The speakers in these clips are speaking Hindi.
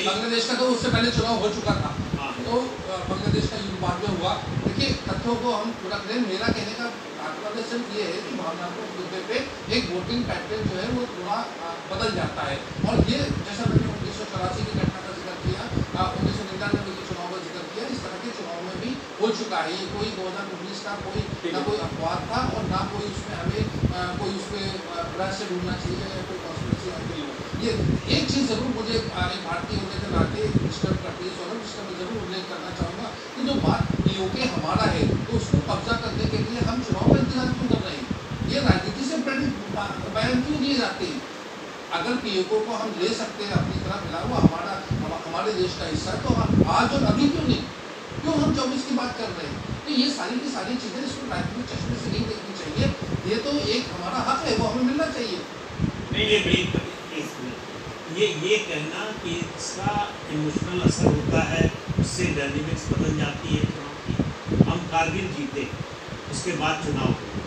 बांग्लादेश का तो उससे पहले चुनाव हो चुका था, तो बांग्लादेश का युद्ध बाद में हुआ। देखिए तथ्यों को हम पूरा करें, मेरा कहने का तात्पर्य सिर्फ ये है कि भावनात्मक मुद्दे पे एक वोटिंग पैटर्न जो है वो थोड़ा बदल जाता है। और ये जैसा मैंने 1984 की घटना का जिक्र किया, 1999 के चुनाव का जिक्र किया, इस तरह के चुनाव में भी हो चुका है। ये कोई 2019 का कोई ना कोई अपवाद था और ना कोई उसमें हमें कोई उसमें रहस्य ढूंढना चाहिए या कोई कॉन्स्पिरेसी नहीं हो। ये एक चीज़ ज़रूर मुझे एक भारतीय होने के नाते डिस्टर्ब करती है सोनम, जिसका मैं ज़रूर उल्लेख करना चाहूँगा कि जो बात पीओके हमारा है तो उसको कब्जा करने के लिए हम चुनाव का इंतजार क्यों कर रहे हैं? ये राजनीति से प्रेरित बयान क्यों दिए जाते हैं? अगर पीओके को हम ले सकते हैं अपनी तरह मिला हुआ हमारे देश का हिस्सा, तो हम आज और अभी क्यों नहीं, क्यों हम 24 की बात कर रहे हैं? तो ये सारी की सारी चीज़ें इसको राजनीतिक चश्मे से नहीं देखनी चाहिए। ये तो एक हमारा हक है, वो हमें मिलना चाहिए। नहीं, ये कहना कि इसका इमोशनल असर होता है, उससे डायनेमिक्स बदल जाती है चुनाव की। हम कारगिल जीते, उसके बाद चुनाव हुआ,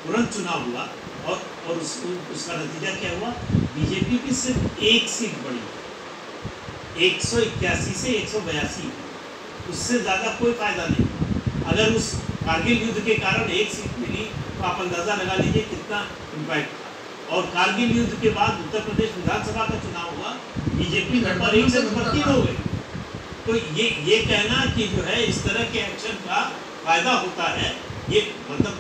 तुरंत चुनाव हुआ और उसका नतीजा क्या हुआ? बीजेपी की सिर्फ एक सीट बढ़ी, 181 से 182, उससे ज़्यादा कोई फायदा नहीं। अगर उस कारगिल युद्ध के कारण एक सीट मिली तो आप अंदाज़ा लगा लीजिए कितना इम्पैक्ट था। और कारगिल युद्ध के बाद उत्तर प्रदेश विधानसभा का चुनाव हुआ, बीजेपी नंबर 1 से नंबर 3 हो गई। तो ये कहना कि जो है इस तरह के एक्शन का फायदा होता है, ये मतलब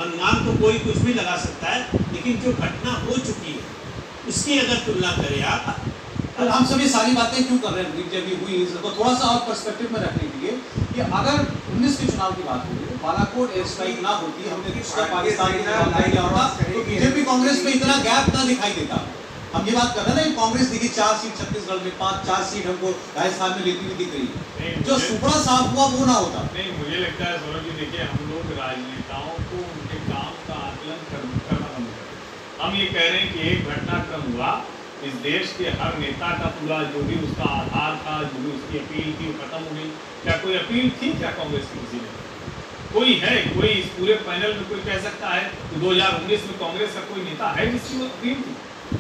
अनुमान तो कोई कुछ भी लगा सकता है, लेकिन जो घटना हो चुकी है उसकी अगर तुलना करें आप, तो हम सभी सारी बातें क्यों कर रहे हैं जब ये हुई, इसको थोड़ा सा और पर्सपेक्टिव में रखने के लिए कि अगर 19 के चुनाव की बात हो रही, बालाकोट एयर स्ट्राइक ना होती, हमने दूसरा पाकिस्तान किया होता, तो बीजेपी कांग्रेस में इतना गैप ना दिखाई देता। हम ये बात कर रहे हैं ना, कांग्रेस देखिए 4 सीट छत्तीसगढ़ में, 4 सीट हमको राजस्थान में लेती हुई दिख रही है, जो सुपड़ा साफ हुआ वो ना होता। नहीं, मुझे लगता है सोनम जी, देखिए हम लोग राजनेताओं को उनके काम का आकलन करना बंद करें। हम ये कह रहे हैं कि एक घटनाक्रम हुआ, इस देश के हर नेता का पूरा जो भी उसका आधार था, जो भी उसकी अपील थी वो खत्म हो गई। क्या कोई अपील थी क्या कांग्रेस की किसी ने? कोई है? कोई इस पूरे पैनल में कोई कह सकता है कि 2019 में कांग्रेस का कोई नेता है जिसकी वो अपील थी?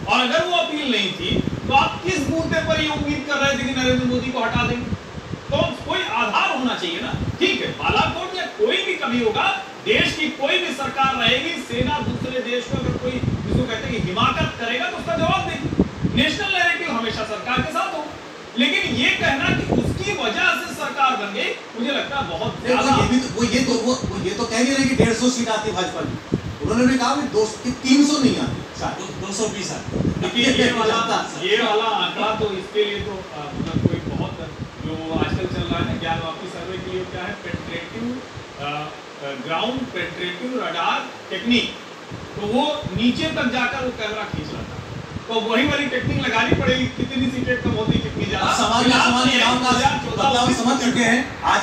और अगर वो अपील नहीं थी तो आप किस मुद्दे पर ये उम्मीद कर रहे थे कि नरेंद्र मोदी को हटा देंगे? तो कोई आधार होना चाहिए ना। ठीक है, बालाकोट या कोई भी कभी होगा, देश की कोई भी सरकार रहेगी, सेना दूसरे देश को अगर कोई जिसको कहते हैं कि हिमाकत करेगा तो उसका जवाब देगी। नेशनल नैरेटिव हमेशा सरकार के साथ हो, लेकिन ये कहना कि उसकी वजह से सरकार बन गई, मुझे लगता है बहुत ज्यादा। ये तो कह नहीं रहे कि 150 सीट आती भाजपा की, उन्होंने भी कहा 300 नहीं आती, 220 आती। देखिए ये वाला आंकड़ा तो इसके लिए तो मतलब कोई बहुत जो आजकल चल रहा है ना ज्ञानवापी सर्वे के लिए, क्या है, penetrative ground penetrative radar technique, तो वो नीचे तक जाकर वो कैमरा खींच रहा था, तो वही वाली टेक्निक लगानी पड़ेगी, कितनी सीटें कम होती, कितनी ज्यादा। समाज में समझ चुके हैं आज